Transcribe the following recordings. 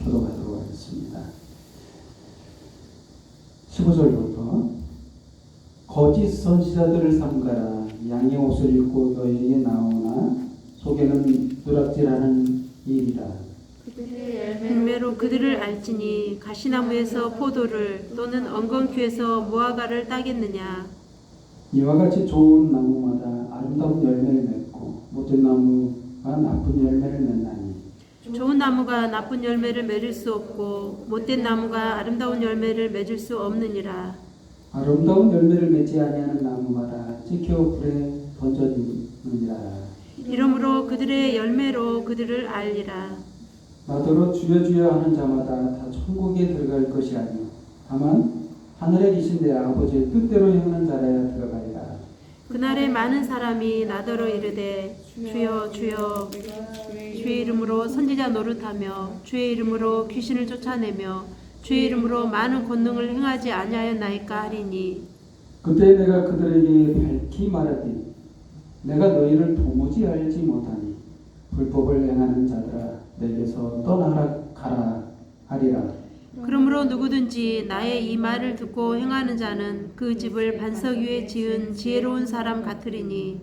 교도하도록 하겠습니다. 15절부터 거짓 선지자들을 삼가라. 양의 옷을 입고 너에게 나오나 속에는 누락질하는 일이라. 열매로 그들을 알지니 가시나무에서 포도를 또는 엉겅퀴에서 무화과를 따겠느냐. 이와 같이 좋은 나무마다 아름다운 열매를 맺고 못된 나무가 나쁜 열매를 맺나니 좋은 나무가 나쁜 열매를 맺을 수 없고 못된 나무가 아름다운 열매를 맺을 수 없느니라. 아름다운 열매를 맺지 아니하는 나무마다 찍혀 불에 던져지느니라. 이러므로 그들의 열매로 그들을 알리라. 나더러 주여 주여 하는 자마다 다 천국에 들어갈 것이 아니요 다만 하늘에 계신 내 아버지의 뜻대로 행하는 자라야 들어가리라. 그날에 많은 사람이 나더러 이르되 주여 주여 주의 이름으로 선지자 노릇하며 주의 이름으로 귀신을 쫓아내며 주의 이름으로 많은 권능을 행하지 아니하였나이까 하리니 그때 내가 그들에게 밝히 말하되 내가 너희를 도무지 알지 못하니 불법을 행하는 자들아 내게서 떠나라 가라 하리라. 그러므로 누구든지 나의 이 말을 듣고 행하는 자는 그 집을 반석 위에 지은 지혜로운 사람 같으리니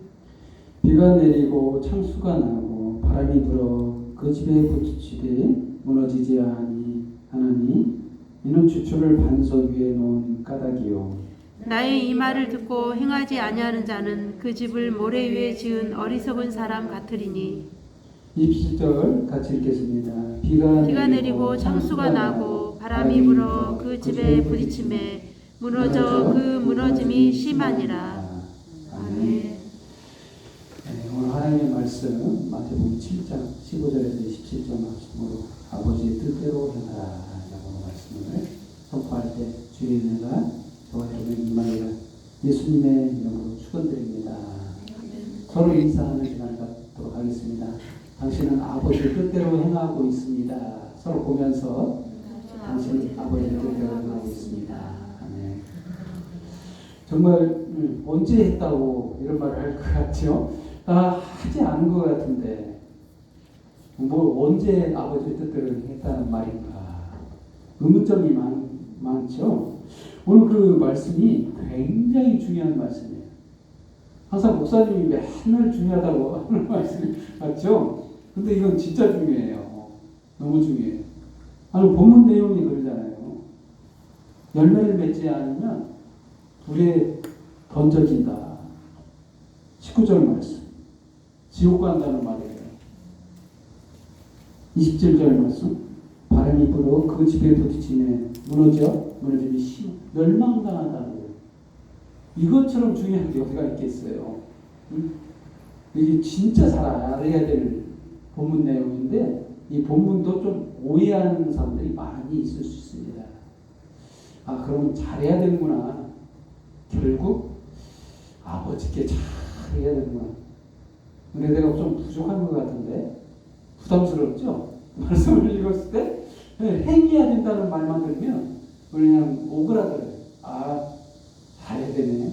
비가 내리고 창수가 나고 바람이 불어 그 집에 부딪히되 무너지지 하나니 이는 주초를 반석 위에 놓은 까닭이요 나의 이 말을 듣고 행하지 아니하는 자는 그 집을 모래 위에 지은 어리석은 사람 같으리니 27절 같이 읽겠습니다. 비가 내리고 창수가 나고 바람이 불어 그 집에 부딪힘에 무너져 그 무너짐이 심하니라. 아멘. 네, 오늘 하나님의 말씀 마태복음 7장 15절에서 27절 말씀으로 아버지의 뜻대로 행하라 라고 말씀을 선포할 때 주의 은혜가 저와 여러분의 임하리라 예수님의 이름으로 축원드립니다. 서로 인사하는 시간을 갖도록 하겠습니다. 당신은 아버지의 뜻대로 행하고 있습니다. 서로 보면서 당신은 아버지의 뜻대로 행하고 있습니다. 아멘. 정말 언제 했다고 이런 말을 할 것 같죠? 하지 않은 것 같은데 뭐 언제 아버지의 뜻대로 했다는 말인가? 의문점이 많죠? 오늘 그 말씀이 굉장히 중요한 말씀이에요. 항상 목사님이 맨날 중요하다고 하는 말씀 맞죠? 근데 이건 진짜 중요해요. 너무 중요해요. 아니 본문 내용이 그러잖아요. 열매를 맺지 않으면 불에 던져진다. 19절 말씀. 지옥 간다는 말이에요. 27절 말씀. 바람이 불어 그 집에 부딪히면 무너짐이 심해. 멸망당한다는 거예요. 이것처럼 중요한 게 어디가 있겠어요. 이게 진짜 잘 알아야 될 본문 내용인데 이 본문도 좀 오해하는 사람들이 많이 있을 수 있습니다. 그럼 잘해야 되는구나. 결국 아버지께 잘해야 되는구나. 은혜대가 좀 부족한 것 같은데 부담스럽죠? 말씀을 읽었을 때 행해야 된다는 말만 들으면 그냥 오그라들어요. 잘해야 되네.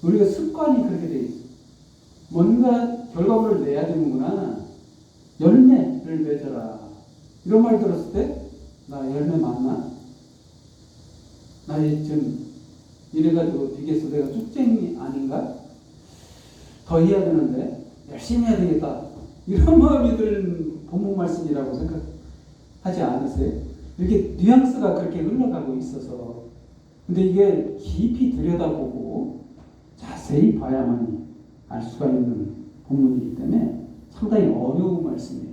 우리가 습관이 그렇게 돼 있어. 뭔가 결과물을 내야 되는구나. 열매를 맺어라. 이런 말 들었을 때, 나 열매 맞나? 나 지금 이래가지고 되겠어. 내가 쭉쟁이 아닌가? 더 해야 되는데, 열심히 해야 되겠다. 이런 마음이 드는 본문 말씀이라고 생각하지 않으세요? 이렇게 뉘앙스가 그렇게 흘러가고 있어서. 근데 이게 깊이 들여다보고 자세히 봐야만 알 수가 있는 본문이기 때문에 상당히 어려운 말씀이에요.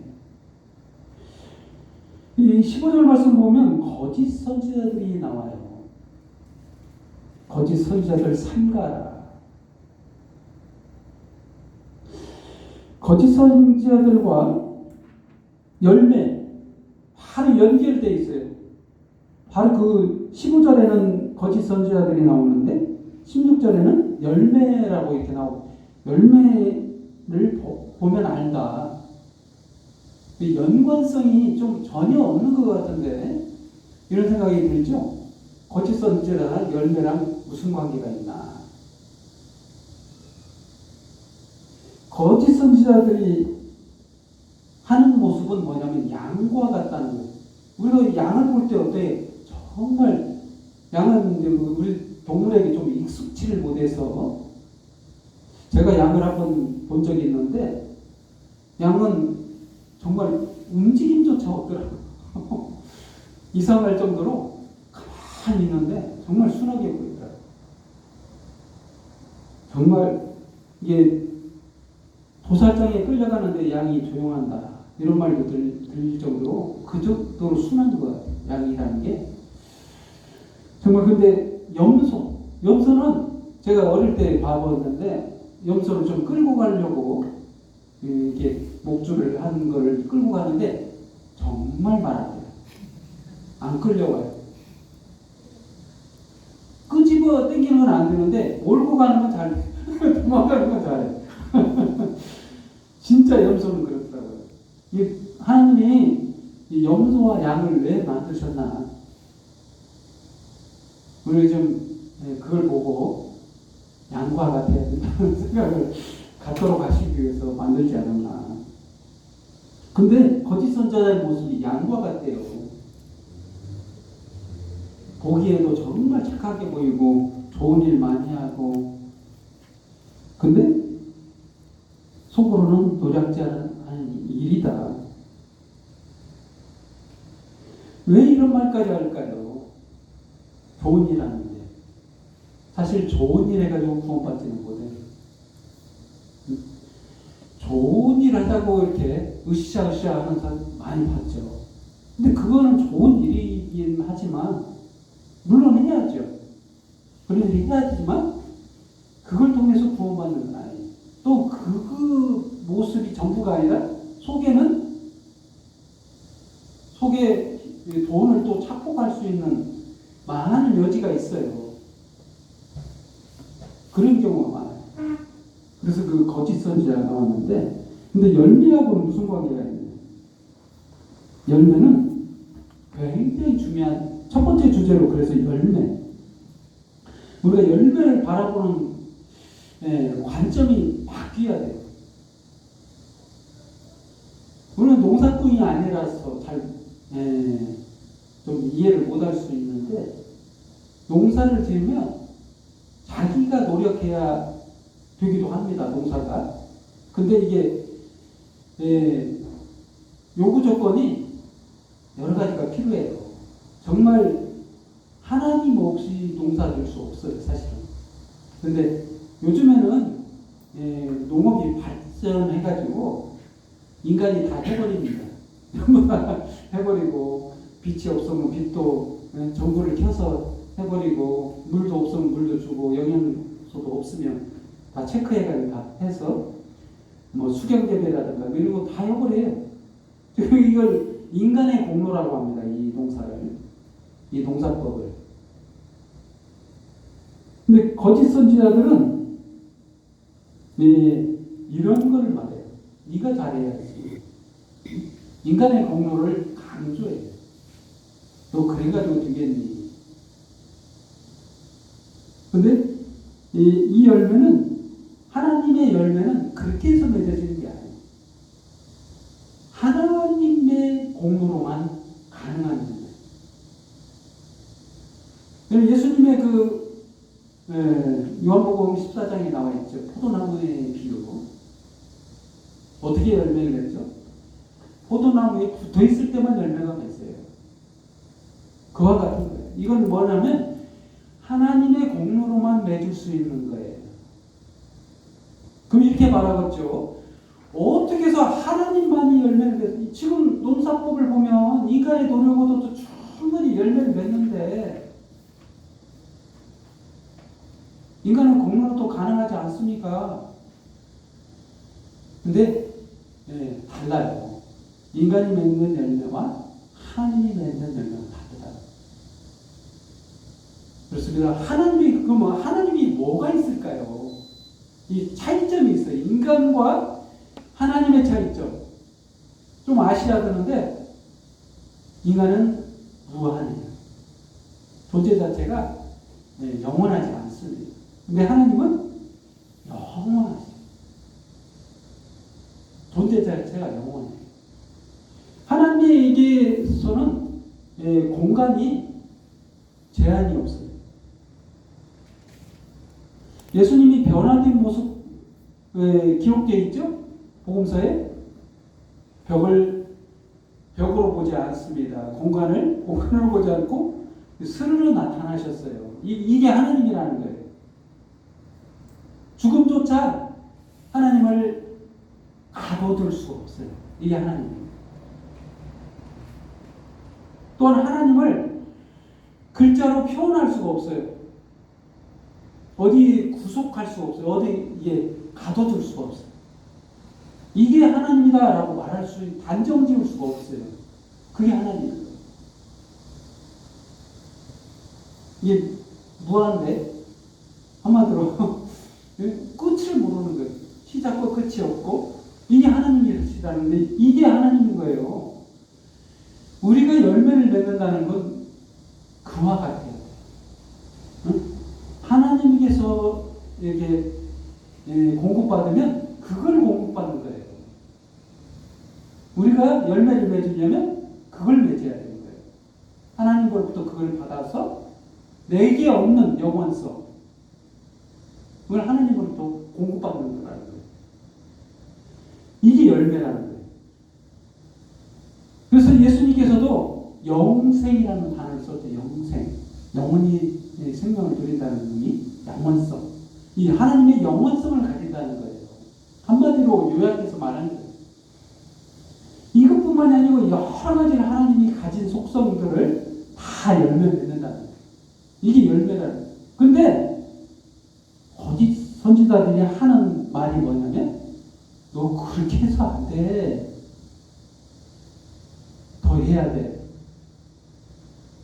이 15절 말씀 보면 거짓 선지자들이 나와요. 거짓 선지자들 삼가라. 거짓 선지자들과 열매 바로 연결되어 있어요. 바로 그 15절에는 거짓 선지자들이 나오는데 16절에는 열매라고 이렇게 나오고 열매를 보면 알다. 연관성이 좀 전혀 없는 것 같은데 이런 생각이 들죠? 거짓 선지자랑 열매랑 무슨 관계가 있나? 거짓 선지자들이 하는 모습 모습은 뭐냐면 양과 같다는 거예요. 우리가 양을 볼 때 어때? 정말 양은 우리 동물에게 좀 익숙치를 못해서 제가 양을 한번 본 적이 있는데 양은 정말 움직임조차 없더라고요. 이상할 정도로 가만히 있는데 정말 순하게 보이더라고요. 정말 이게 도살장에 끌려가는데 양이 조용한다 이런 말도 들릴 정도로 그 정도로 순한 것 같아요. 양이라는 게 정말. 근데 염소는 제가 어릴 때 봐봤는데 염소를 좀 끌고 가려고 이렇게 목줄을 한 거를 끌고 가는데 정말 말아요. 안 끌려와요. 끄집어 당기는 건 안 되는데 몰고 가는 건 잘해. 도망가는 건 잘해. 진짜 염소는 그렇더라고요. 하나님이 이 염소와 양을 왜 만드셨나? 우리 좀 그걸 보고 양과 같아야 된다는 생각을 갖도록 하시기 위해서 만들지 않았나. 근데 거짓 선지자의 모습이 양과 같대요. 보기에도 정말 착하게 보이고 좋은 일 많이 하고, 근데 속으로는 노략질하는 일이다. 왜 이런 말까지 할까요? 좋은 일 하는데. 사실 좋은 일 해가지고 구원받지는 못해요. 좋은 일 하자고 이렇게 으쌰으쌰 하는 사람 많이 봤죠. 근데 그거는 좋은 일이긴 하지만, 물론 해야죠. 그런 일을 해야 되지만, 그걸 통해서 구원받는 건 아니에요. 또 그 모습이 전부가 아니라, 속에 돈을 또 착복할 수 있는 많은 여지가 있어요. 그런 경우가 많아요. 그래서 그 거짓 선지자가 나왔는데, 근데 열매하고는 무슨 관계가 있느냐? 열매는 굉장히 중요한 첫 번째 주제로, 그래서 열매. 우리가 열매를 바라보는 관점이 바뀌어야 돼요. 우리는 농사꾼이 아니라서 좀 이해를 못할 수 있는데, 농사를 지으면 자기가 노력해야 되기도 합니다, 농사가. 근데 이게 요구 조건이 여러 가지가 필요해요. 정말 하나님 없이 농사 질 수 없어요, 사실은. 근데 요즘에는 농업이 발전해가지고 인간이 다 해버립니다. 해버리고, 빛이 없으면 빛도 전구를 켜서 해버리고, 물도 없으면 물도 주고, 영양소도 없으면 다 체크해가지고 다 해서 뭐 수경재배라든가 이런 거 다 해버려요. 이걸 인간의 공로라고 합니다. 이 농사법을. 근데 거짓 선지자들은 이런 걸 말해요. 네가 잘해야지. 인간의 공로를 강조해요. 너 그래가지고 되겠니? 근데 이 열매는, 하나님의 열매는 그렇게 해서 맺어지는 게 아니에요. 하나님의 공로로만 가능한 일이에요. 예수님의 요한복음 14장에 나와 있죠. 포도나무의 비유. 어떻게 열매를 맺죠? 포도나무에 붙어 있을 때만 열매가 맺어요. 그와 같은 거예요. 이건 뭐냐면 하나님의 공로로만 맺을 수 있는 거예요. 그럼 이렇게 말하겠죠. 어떻게 해서 하나님만이 열매를 맺어요? 지금 농사법을 보면 인간의 노력으로도 충분히 열매를 맺는데, 인간은 공로도 가능하지 않습니까? 근데 달라요. 인간이 맺는 열매와 하나님이 맺는 열매가 다르다. 그렇습니다. 하나님이 뭐가 있을까요? 이 차이점이 있어요. 인간과 하나님의 차이점. 좀 아셔야 되는데, 인간은 무한해요. 존재 자체가 영원하지 않습니다. 근데 하나님은 영원하세요. 존재 자체가 영원해요. 하나님에게서는 공간이 제한이 없어요. 예수님이 변화된 모습 기록되어 있죠? 복음서에 벽으로 보지 않습니다. 공간으로 보지 않고 스르르 나타나셨어요. 이게 하나님이라는 거예요. 죽음조차 하나님을 가둬둘 수 없어요. 이게 하나님입니다. 또한 하나님을 글자로 표현할 수가 없어요. 어디 구속할 수가 없어요. 어디에 가둬둘 수가 없어요. 이게 하나님이다라고 말할 수, 단정 지을 수가 없어요. 그게 하나님이에요. 이게 무한대, 한마디로 끝을 모르는 거예요. 시작과 끝이 없고, 이게 하나님이시다는데, 이게 하나님인 거예요. 우리가 열매를 맺는다는 건 그와 같아요. 응? 하나님께서 이렇게 공급받으면 그걸 공급받는 거예요. 우리가 열매를 맺으려면 그걸 맺어야 되는 거예요. 하나님으로부터 그걸 받아서 내게 없는 영원성, 그걸 하나님으로부터 공급받는 거라는 거예요. 이게 열매라는 거예요. 그래서 예수님께서도 영생이라는 단어를 썼죠. 영생. 영원히 생명을 누린다는 의미, 영원성. 이 하나님의 영원성을 가진다는 거예요. 한마디로 요약해서 말하는 거예요. 이것뿐만이 아니고 여러 가지 하나님이 가진 속성들을 다 열매 맺는다는 거예요. 이게 열매라는 거예요. 근데 거짓 선지자들이 하는 말이 뭐냐면, 너 그렇게 해서 안 돼. 더 해야 돼.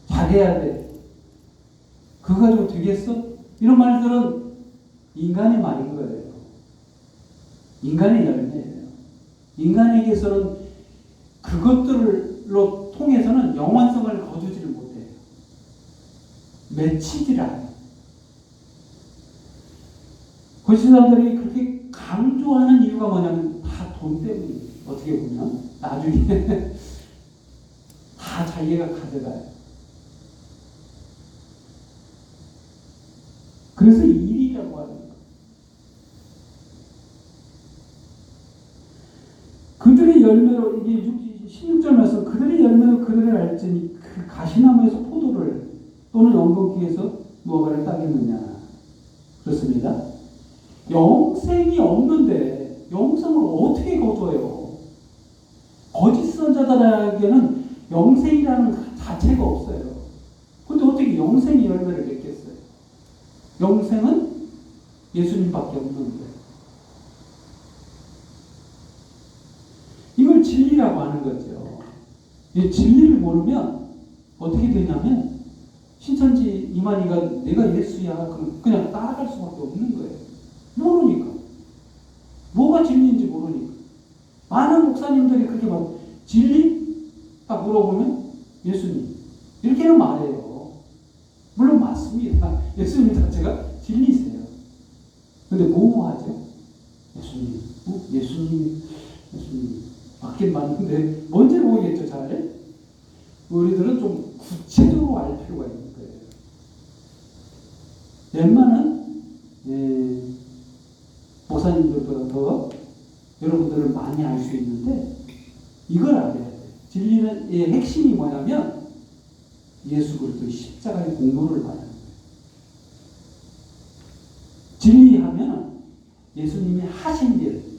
잘해야 돼. 그거 가지고 되겠어? 이런 말들은 인간의 말인 거예요. 인간의 열매예요. 인간에게서는 그것들로 통해서는 영원성을 거두지를 못해요. 맺히질 않아요. 거짓 사람들이 그렇게 강조하는 이유가 뭐냐면 다 돈 때문이에요. 어떻게 보면 나중에 다 자기가 가져가요. 그래서 일이라고 하는 거예요. 그들의 열매로, 이게 16절 말씀, 그들의 열매로 그들을 알지니 그 가시나무에서 포도를 또는 엉겅퀴에서 무화과를 따겠느냐. 그렇습니다. 영생이 없는데 영생을 어떻게 거둬요? 거짓 선자들에게는 영생이라는 자체가 없어요. 근데 어떻게 영생이 열매를 맺겠어요? 영생은 예수님밖에 없는데. 이걸 진리라고 하는 거죠. 이 진리를 모르면 어떻게 되냐면, 신천지 이만희가 내가 예수야, 그럼 그냥 따라갈 수밖에 없는 거예요. 모르니까. 뭐가 진리인지 모르니까. 많은 목사님들이 그렇게 막, 진리? 딱 물어보면 예수님. 이렇게는 말해요. 물론 맞습니다. 예수님 자체가 진리세요. 근데 뭐 하죠? 예수님. 예수님. 맞긴 맞는데 뭔지 모르겠죠, 잘. 우리들은 좀 구체적으로 알 필요가 있는 거예요. 웬만한 목사님들보다 더 여러분들을 많이 알 수 있는데, 이걸 알아야 돼요. 진리는 핵심이 뭐냐면 예수 그리스도의 십자가의 공로를 말하는 거예요. 진리하면 예수님이 하신 일,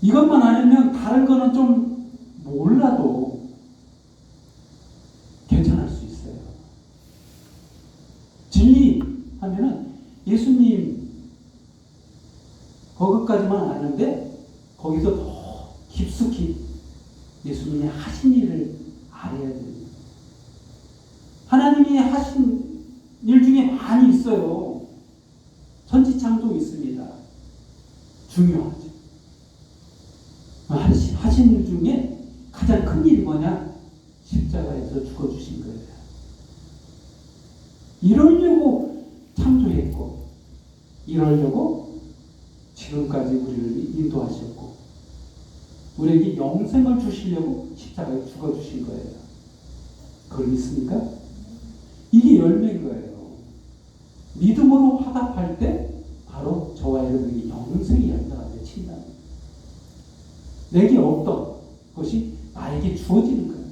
이것만 알면 다른 거는 좀 몰라도 괜찮을 수 있어요. 진리하면은 예수님 거기까지만 아는데 거기서 더 깊숙이 예수님이 하신 일을 알아야 됩니다. 하나님이 하신 일 중에 많이 있어요. 천지창조 있습니다. 중요하죠. 하신 일 중에 가장 큰 일이 뭐냐? 십자가에서 죽어주신 거예요. 이러려고 창조했고, 이러려고 지금까지 우리를 인도하셨고, 우리에게 영생을 주시려고 십자가에 죽어주신 거예요. 그걸 믿습니까? 이게 열매인 거예요. 믿음으로 화답할 때 바로 저와 여러분이 영생의 열매가 맺힌다. 내게 없던 것이 나에게 주어지는 거예요.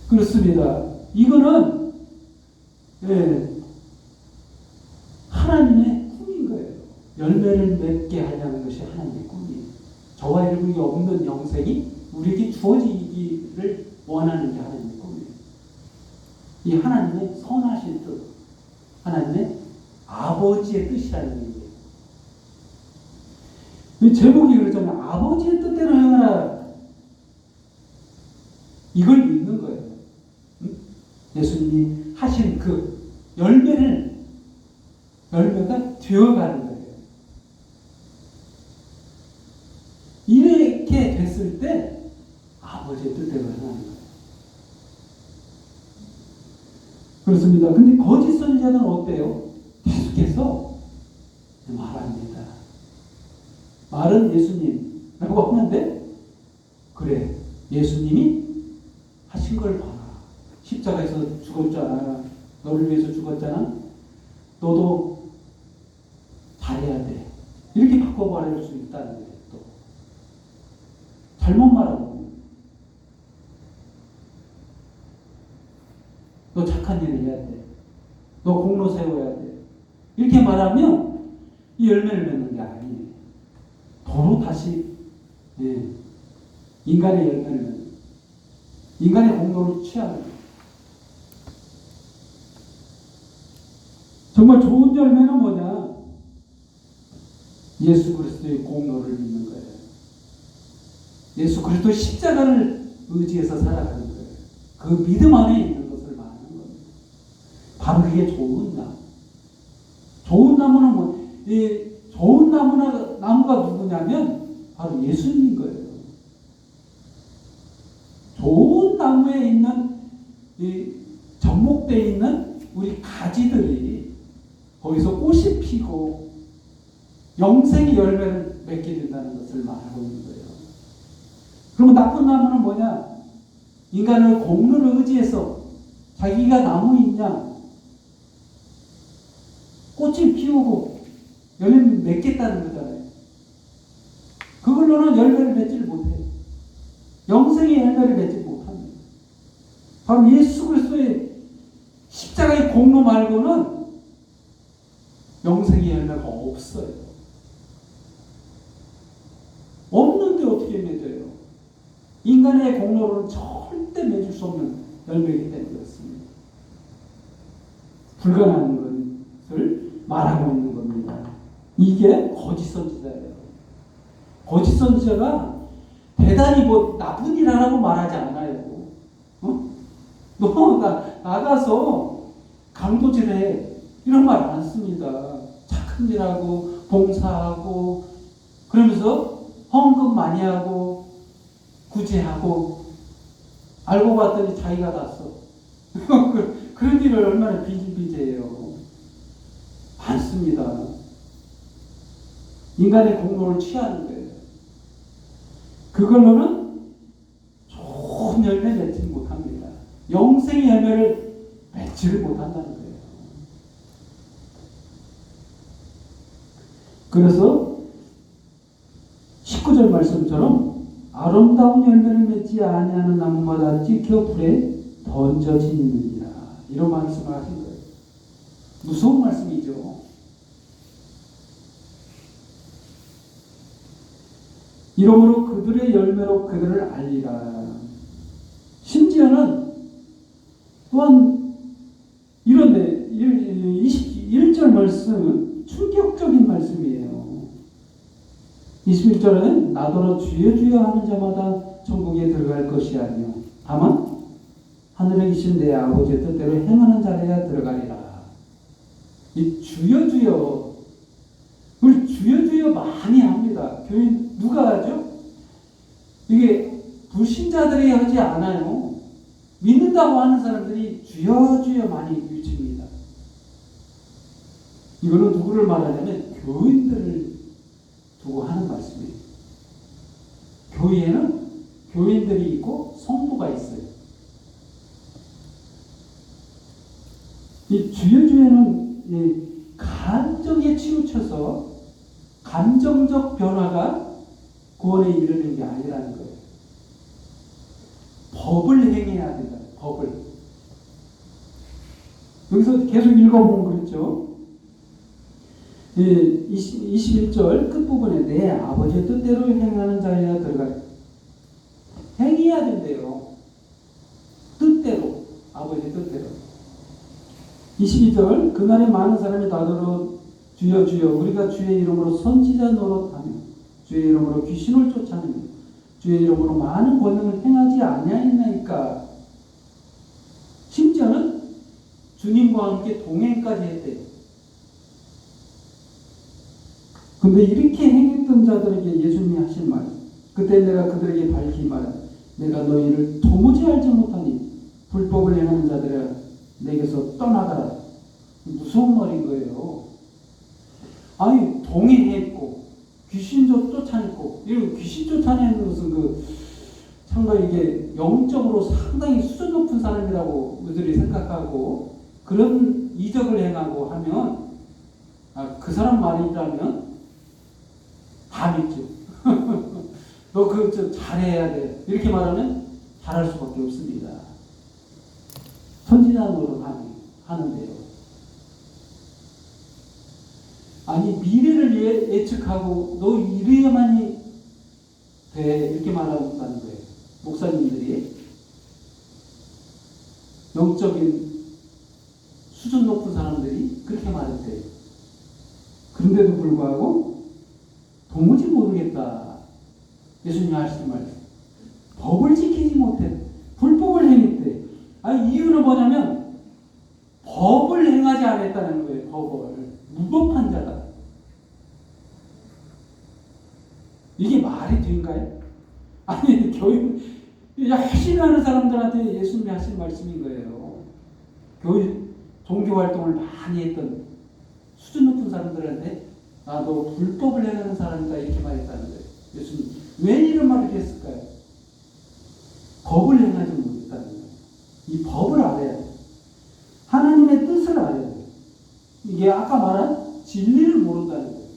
그렇습니다. 이거는 하나님의 꿈인 거예요. 열매를 맺게 하려는 것이 하나님의 꿈이에요. 저와 여러분이 없는 영생이 우리에게 주어지기를 원하는 게 하나님의 꿈이에요. 이 하나님의 선하신 뜻, 하나님의 아버지의 뜻이라는 얘기예요. 제목이 그러잖아요. 아버지의 뜻대로 행하라. 이걸 믿는 거예요. 예수님이 하신 그 열매가 되어가는 거예요. 이렇게 됐을 때 아버지의 뜻대로 행하는 거예요. 그렇습니다. 근데 거짓 선지자는 어때요? 계속해서 말합니다. 말은 예수님이라고 하는데, 그래, 예수님이 하신 걸 봐라. 십자가에서 죽었잖아. 너를 위해서 죽었잖아. 너도 잘해야 돼. 이렇게 바꿔 말할 수 있다는 거예요. 또 잘못 말하고 너 착한 일을 해야 돼. 너 공로 세워야 돼. 이렇게 말하면 이 열매를 맺는 게 아니에요. 도로 다시 인간의 열매를 맺는, 인간의 공로를 취하는 거예요. 정말 좋은 열매는 뭐냐? 예수 그리스도의 공로를 믿는 거예요. 예수 그리스도의 십자가를 의지해서 살아가는 거예요. 그 믿음 안에 있는 것을 말하는 겁니다. 바로 그게 좋은 나무. 좋은 나무는 뭐, 이 좋은 나무가 누구냐면 바로 예수님인 거예요. 좋은 나무에 있는 이 접목되어 있는 우리 가지들이 거기서 꽃이 피고 영생의 열매를 맺게 된다는 것을 말하고 있는 거예요. 그러면 나쁜 나무는 뭐냐? 인간을 공로를 의지해서 자기가 나무이냐 꽃을 피우고 열매를 맺겠다는 거잖아요. 그걸로는 열매를 맺지를 못해요. 영생의 열매를 맺지 못합니다. 바로 예수 그리스도의 십자가의 공로 말고는 영생의 열매가 없어요. 없는데 어떻게 맺어요? 인간의 공로로는 절대 맺을 수 없는 열매이기 때문에 그렇습니다. 불가능한 것을 말하고 있는 겁니다. 이게 거짓 선지자예요. 거짓 선지자가 대단히 뭐 나쁜 일 하라고 말하지 않아요. 너 나가서 강도질해 이런 말 안 씁니다. 착한 일하고 봉사하고 그러면서 헌금 많이 하고 구제하고 알고 봤더니 자기가 났어. 그런 일을 얼마나 비일비재해요. 많습니다. 인간의 공로를 취하는 거예요. 그걸로는 좋은 열매 맺지 못합니다. 영생의 열매를 맺지를 못한다는 거예요. 그래서 19절 말씀처럼 아름다운 열매를 맺지 아니하는 나무마다 찍혀 불에 던져지느니라. 이런 말씀을 하신 거예요. 무서운 말씀이죠. 이러므로 그들의 열매로 그들을 알리라. 심지어는 또한 이런데 21절 말씀은 충격적인 말씀이에요. 21절은 나더러 주여 주여 하는 자마다 천국에 들어갈 것이 아니요 다만 하늘에 계신 내 아버지의 뜻대로 행하는 자라야 들어가리라. 이 주여 주여, 우리 주여 주여 많이 합니다. 교인 누가 하죠? 이게 불신자들이 하지 않아요. 믿는다고 하는 사람들이 주여 주여 많이 외칩니다. 이거는 누구를 말하냐면 교인들을 두고 하는 말씀이에요. 교회에는 교인들이 있고 성도가 있어요. 이 주여주여는 이 감정에 치우쳐서 감정적 변화가 구원에 이르는 게 아니라는 거예요. 법을 행해야 된다. 법을. 여기서 계속 읽어보면 그렇죠. 21절 끝부분에 내 아버지의 뜻대로 행하는 자여야 들어가. 행해야 된대요. 뜻대로. 아버지의 뜻대로. 22절 그날에 많은 사람이 나더러 주여 주여 우리가 주의 이름으로 선지자 노릇하며 주의 이름으로 귀신을 쫓아내며 주의 이름으로 많은 권능을 행하지 아니하였나이까. 심지어는 주님과 함께 동행까지 했대요. 근데 이렇게 행했던 자들에게 예수님이 하신 말, 그때 내가 그들에게 밝히 말하되 내가 너희를 도무지 알지 못하니 불법을 행하는 자들아 내게서 떠나가라. 무서운 말인 거예요. 아니 동행했고 귀신도 쫓아냈고, 이런 귀신 쫓아내는 것은 참가 이게 영적으로 상당히 수준 높은 사람이라고 우리들이 생각하고 그런 이적을 행하고 하면 그 사람 말이라면 다 믿죠. 너 그거 잘해야 돼. 이렇게 말하면 잘할 수밖에 없습니다. 선지자 노릇 하는데요. 아니 미래를 예측하고 너 이래야만이 돼 이렇게 말한다는 거예요. 목사님들이 영적인 수준 높은 사람들이 그렇게 말했대요. 그런데도 불구하고 도무지 모르겠다. 예수님이 하시는 말, 법을 지키지 못해 불법을 행했대. 아니 이유는 뭐냐면 법을 행하지 않았다는 거예요. 법을. 무법한 자다. 이게 말이 된가요? 아니 교육 열심히 하는 사람들한테 예수님이 하신 말씀인 거예요. 교육 종교 활동을 많이 했던 수준 높은 사람들한테 너 불법을 행하는 사람이다 이렇게 말했다는 거예요. 예수님 왜 이런 말을 했을까요? 법을 행하지 못했다는 거예요. 이 법을 알아야 돼요. 하나님의 뜻을 알아야 돼요. 이게 아까 말한 진리를 모른다는 거예요.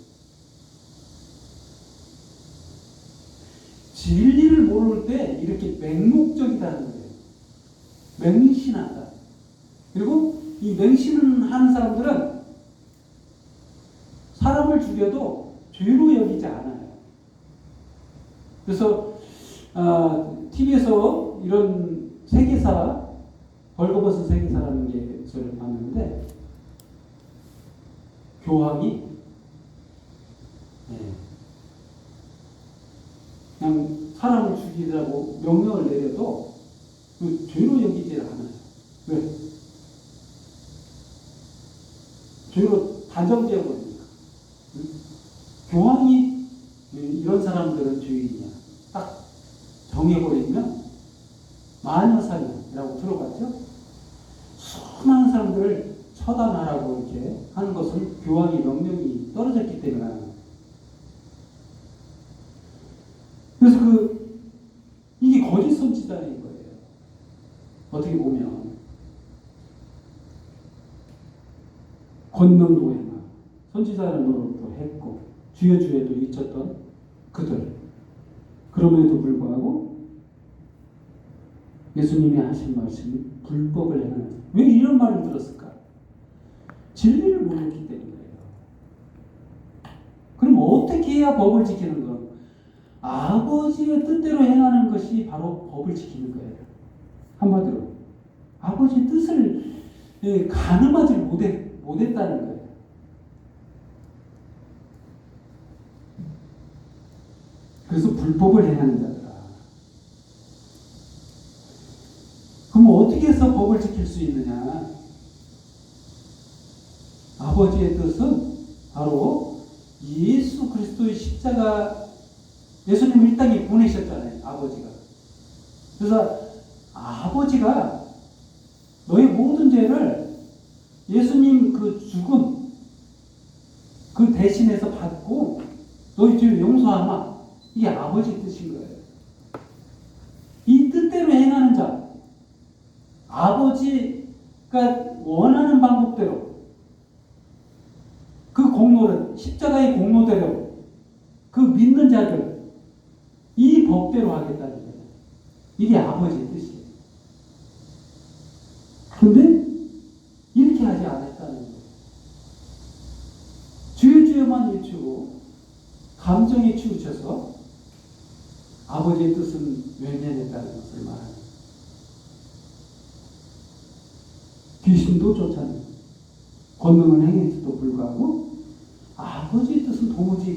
진리를 모를 때 이렇게 맹목적이라는 거예요. 맹신한다. 그리고 이 맹신하는 사람들은 사람을 죽여도 죄로 여기지 않아요. 그래서 TV에서 이런 세계사, 벌거벗은 세계사라는 게 저를 봤는데 교황이 그냥 사람을 죽이라고 명령을 내려도 그 죄로 여기지 않아요. 왜? 죄로 단정되어 버리니까. 교황이 이런 사람들은 죄인이야. 딱 정해버리면 마녀사냥이라고 들어봤죠? 수많은 사람들을 처단하라고 이렇게 하는 것은 교황의 명령이 떨어졌기 때문에 하는 거예요. 그래서 이게 거짓 선지자인 거예요. 어떻게 보면 권능도 행하고 선지자는 노릇도 했고 주여 주여도 잊혔던 그들. 그럼에도 불구하고 예수님이 하신 말씀이 불법을 행하는. 왜 이런 말을 들었을까? 진리를 모르기 때문이에요. 그럼 어떻게 해야 법을 지키는 거? 아버지의 뜻대로 행하는 것이 바로 법을 지키는 거예요. 한마디로 아버지의 뜻을 가늠하지 못했다는 거예요. 그래서 불법을 행하는 자들아. 그럼 어떻게 해서 법을 지킬 수 있느냐? 아버지의 뜻은 바로 예수 그리스도의 십자가. 예수님을 이 땅에 보내셨잖아요. 아버지가. 그래서 아버지가 너의 모든 죄를 예수님 그 죽음 그 대신해서 받고 너희 죄를 용서하마. 이게 아버지 뜻인 거예요. 아버지가 원하는 방법대로 그 공로를 십자가의 공로대로 그 믿는 자들 이 법대로 하겠다는 거예요. 이게 아버지의 뜻이에요. 근데 이렇게 하지 않았다는 거예요. 주여주여만 외치고 감정에 치우쳐서 아버지의 뜻은 외면했다는 것을 말합니다. 귀신도 쫓아내고 권능을 행했음에도 불구하고 아버지의 뜻은 도무지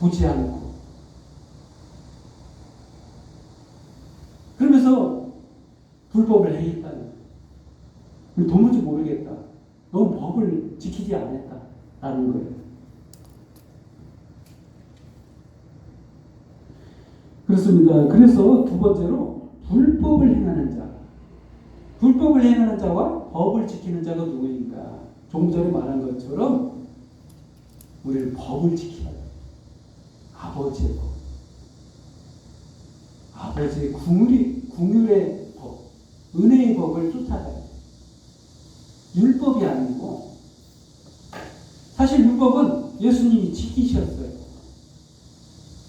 보지 않고 그러면서 불법을 행했다는 거예요. 도무지 모르겠다. 넌 법을 지키지 않았다라는 거예요. 그렇습니다. 그래서 두 번째로 불법을 행하는 자. 불법을 행하는 자와 법을 지키는 자가 누구인가? 조금 전에 말한 것처럼 우리는 법을 지켜야 돼요. 아버지의 법. 아버지의 궁율의 법, 은혜의 법을 쫓아가야 돼요. 율법이 아니고 사실 율법은 예수님이 지키셨어요.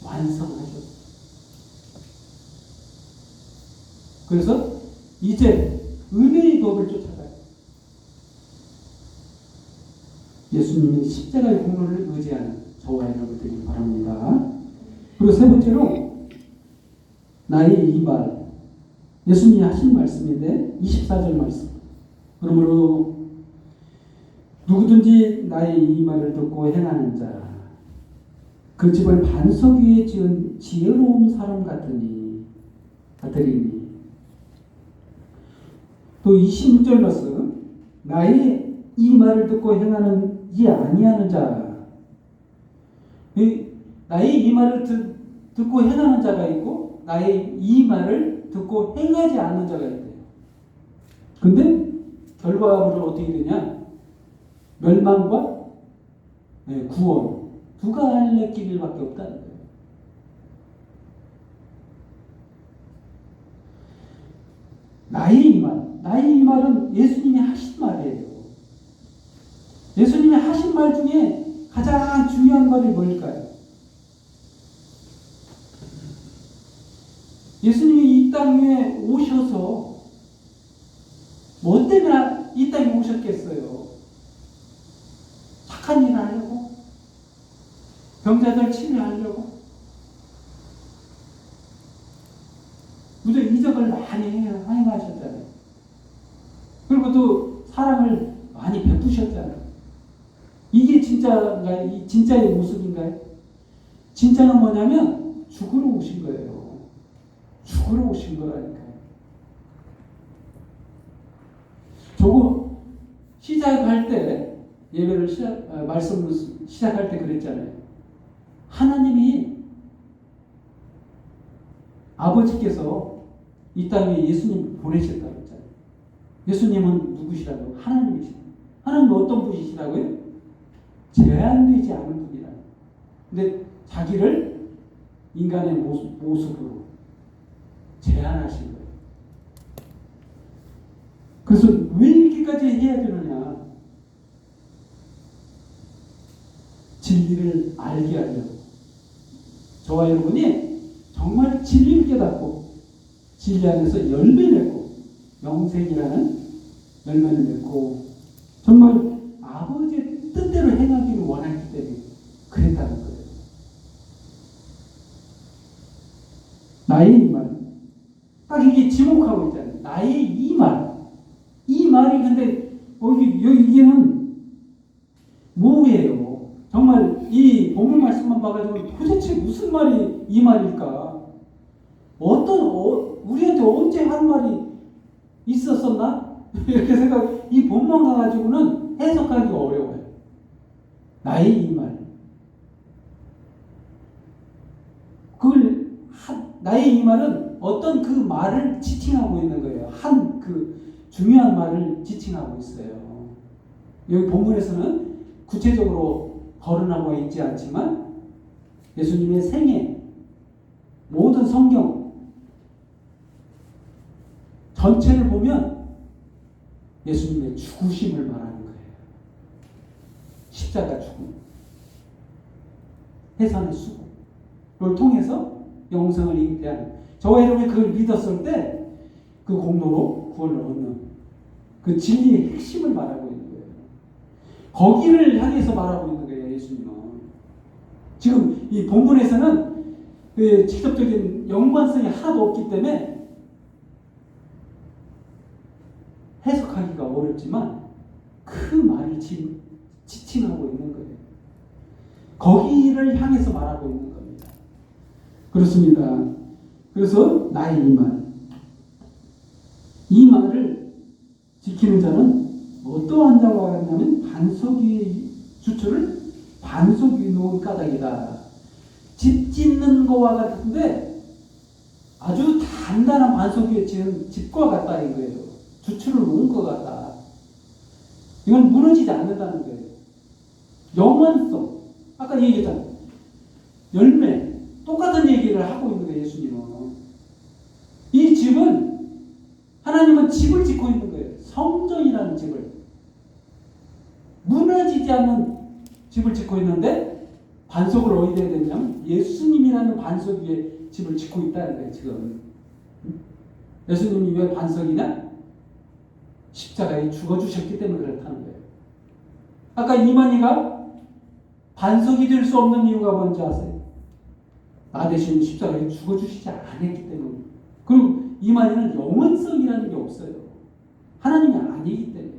완성하셨어요. 그래서 이제 은혜의 법을 쫓아가요. 예수님이 십자가의 공로를 의지하는 저와 여러분들이 바랍니다. 그리고 세 번째로 나의 이 말, 예수님이 하신 말씀인데 24절 말씀. 그러므로 누구든지 나의 이 말을 듣고 행하는 자, 그 집을 반석 위에 지은 지혜로운 사람 같으리니. 또 26절 말씀, 나의 이 말을 듣고 행하는지 아니하는 자. 나의 이 말을 듣고 행하는 자가 있고 나의 이 말을 듣고 행하지 않는 자가 있대요. 근데 결과물은 어떻게 되냐? 멸망과 구원 두 갈래 길밖에 없다는 거예요. 나의 이 말은 예수님이 하신 말이에요. 예수님이 하신 말 중에 가장 중요한 말이 뭘까요? 예수님이 이 땅에 오셔서 뭐 때문에 이 땅에 오셨겠어요? 착한 일을 하려고? 병자들 치료하려고? 무슨 이적을 많이 행하셨잖아요. 그리고 또 사랑을 많이 베푸셨잖아요. 이게 진짜인가요? 진짜의 모습인가요? 진짜는 뭐냐면 죽으러 오신 거예요. 죽으러 오신 거라니까요. 조금 시작할 때 예배를 말씀을 시작할 때 그랬잖아요. 하나님이 아버지께서 이 땅에 예수님 보내셨다고 했잖아요. 예수님은 누구시라고? 하나님이시라고. 하나님은 어떤 분이시라고요? 제한되지 않은 분이라. 근데 자기를 인간의 모습으로 제한하신 거예요. 그래서 왜 이렇게까지 해야 되느냐? 진리를 알게 하려고. 저와 여러분이 정말 진리를 깨닫고 진리 안에서 열매를 맺고 영생이라는 열매를 맺고 정말 아버지의 뜻대로 행하기를 원했기 때문에 그랬다는 거예요. 나의 이 말. 딱 이게 지목하고 있잖아요. 나의 이 말. 이 말이 근데 이게는 뭐예요? 정말 이 본문 말씀만 봐가지고 도대체 무슨 말이 이 말일까? 우리한테 언제 한 말이 있었었나? 이렇게 이 본문 가가지고는 해석하기가 어려워요. 나의 이 말. 나의 이 말은 어떤 그 말을 지칭하고 있는 거예요. 한 중요한 말을 지칭하고 있어요. 여기 본문에서는 구체적으로 거론하고 있지 않지만 예수님의 생애, 모든 성경, 전체를 보면 예수님의 죽으심을 말하는 거예요. 십자가 죽음, 해산의 수고를 통해서 영생을 잉태하는, 저와 여러분이 그걸 믿었을 때 그 공로로 구원을 얻는 그 진리의 핵심을 말하고 있는 거예요. 거기를 향해서 말하고 있는 거예요. 예수님은 지금 이 본문에서는 그 직접적인 연관성이 하나도 없기 때문에 해석하기가 어렵지만 그 말이 지금 지칭하고 있는 거예요. 거기를 향해서 말하고 있는 겁니다. 그렇습니다. 그래서 나의 이 말을 지키는 자는 어떠한 자와 같냐면 반석 위의 주초를 반석 위에 놓은 까닭이다. 집 짓는 거와 같은데 아주 단단한 반석 위에 지은 집과 같다 이거예요. 주초를 놓은 것 같다. 이건 무너지지 않는다는 거예요. 영원성. 아까 얘기했잖아요. 열매. 똑같은 얘기를 하고 있는 거예요. 예수님은. 이 집은 하나님은 집을 짓고 있는 거예요. 성전이라는 집을. 무너지지 않는 집을 짓고 있는데 반석을 어디다 해야 되냐면 예수님이라는 반석 위에 집을 짓고 있다는 거예요. 지금. 예수님이 왜 반석이냐? 십자가에 죽어주셨기 때문에 그렇다는 거예요. 아까 이만희가 반석이 될 수 없는 이유가 뭔지 아세요? 나 대신 십자가에 죽어주시지 않았기 때문에. 그리고 이만희는 영원성이라는 게 없어요. 하나님이 아니기 때문에.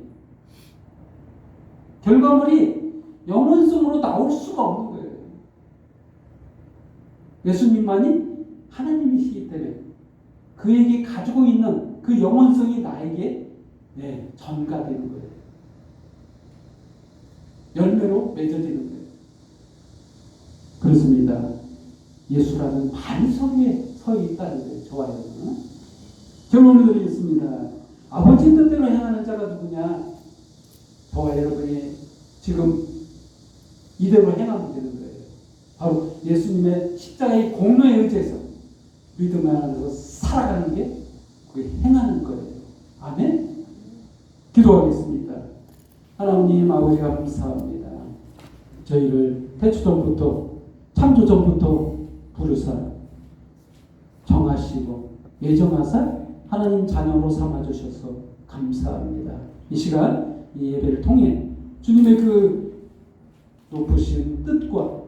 결과물이 영원성으로 나올 수가 없는 거예요. 예수님만이 하나님이시기 때문에 그에게 가지고 있는 그 영원성이 나에게 전가되는 거예요. 열매로 맺어지는 거예요. 그렇습니다. 예수라는 반석 위에 서 있다는 거예요. 좋아요. 결론을 드리겠습니다. 아버지 뜻대로 행하는 자가 누구냐? 저와 여러분이 지금 이대로 행하면 되는 거예요. 바로 예수님의 십자가의 공로에 의지해서 믿음 안에서 살아가는 게 그게 행하는 거예요. 아멘? 기도하겠습니다. 하나님 아버지 감사합니다. 저희를 태초전부터 창조전부터 부르사 정하시고 예정하사 하나님 자녀로 삼아주셔서 감사합니다. 이 시간 이 예배를 통해 주님의 그 높으신 뜻과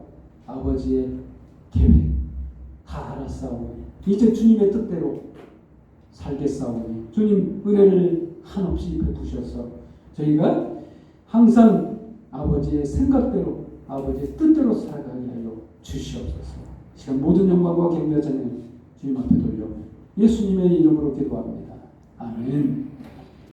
아버지의 계획 다 알았사오니 이제 주님의 뜻대로 살겠사오니 주님 은혜를 한없이 베푸셔서 저희가 항상 아버지의 생각대로 아버지의 뜻대로 살아가게 하여 주시옵소서. 시간 모든 영광과 경배와 찬양 주님 앞에 돌려 예수님의 이름으로 기도합니다. 아멘.